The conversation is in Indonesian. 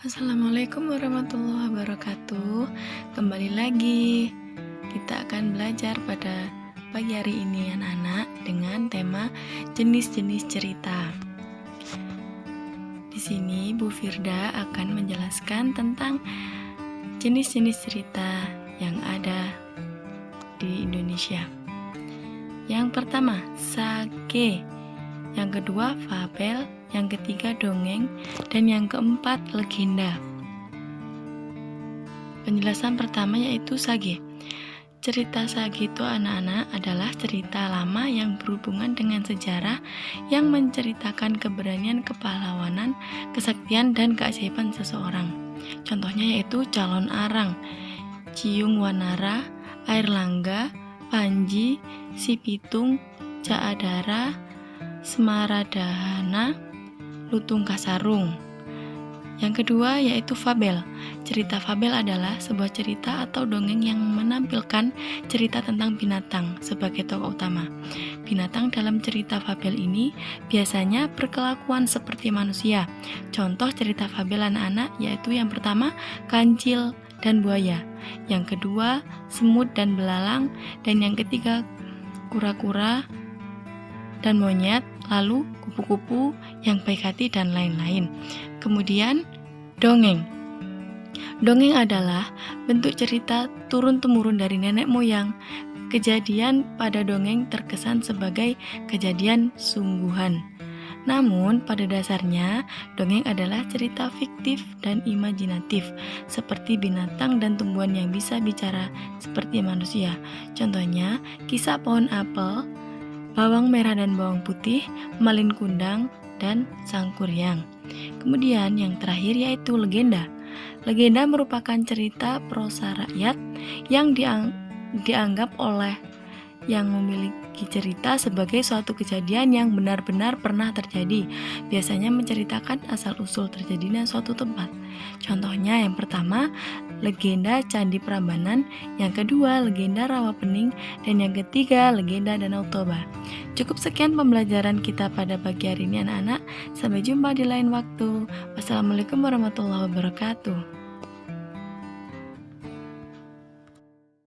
Assalamualaikum warahmatullahi wabarakatuh. Kembali lagi kita akan belajar pada pagi hari ini anak-anak dengan tema jenis-jenis cerita. Di sini Bu Firda akan menjelaskan tentang jenis-jenis cerita yang ada di Indonesia. Yang pertama, sage. Yang kedua, fabel. Yang ketiga, dongeng. Dan yang keempat, legenda. Penjelasan pertama yaitu sage. Cerita sage itu anak-anak adalah cerita lama yang berhubungan dengan sejarah yang menceritakan keberanian, kepahlawanan, kesaktian, dan keajaiban seseorang. Contohnya yaitu Calon Arang, Ciung Wanara, Air Langga, Panji, Si Pitung, Caadara, Semaradahana, Lutung Kasarung. Yang kedua yaitu fabel. Cerita fabel adalah sebuah cerita atau dongeng yang menampilkan cerita tentang binatang sebagai tokoh utama. Binatang dalam cerita fabel ini biasanya berkelakuan seperti manusia. Contoh cerita fabel anak-anak yaitu yang pertama, kancil dan buaya. Yang kedua, semut dan belalang. Dan yang ketiga, kura-kura dan monyet, lalu kupu-kupu yang baik hati dan lain-lain. Kemudian dongeng. Dongeng adalah bentuk cerita turun-temurun dari nenek moyang. Kejadian pada dongeng terkesan sebagai kejadian sungguhan. Namun pada dasarnya dongeng adalah cerita fiktif dan imajinatif, seperti binatang dan tumbuhan yang bisa bicara seperti manusia. Contohnya kisah pohon apel, bawang merah dan bawang putih, Malin Kundang, dan Sang Kuryang. Kemudian yang terakhir yaitu legenda. Legenda merupakan cerita prosa rakyat yang dianggap oleh yang memiliki cerita sebagai suatu kejadian yang benar-benar pernah terjadi. Biasanya menceritakan asal-usul terjadinya suatu tempat. Contohnya yang pertama, legenda Candi Prambanan, yang kedua legenda Rawapening, dan yang ketiga legenda Danau Toba. Cukup sekian pembelajaran kita pada pagi hari ini anak-anak. Sampai jumpa di lain waktu. Wassalamualaikum warahmatullahi wabarakatuh.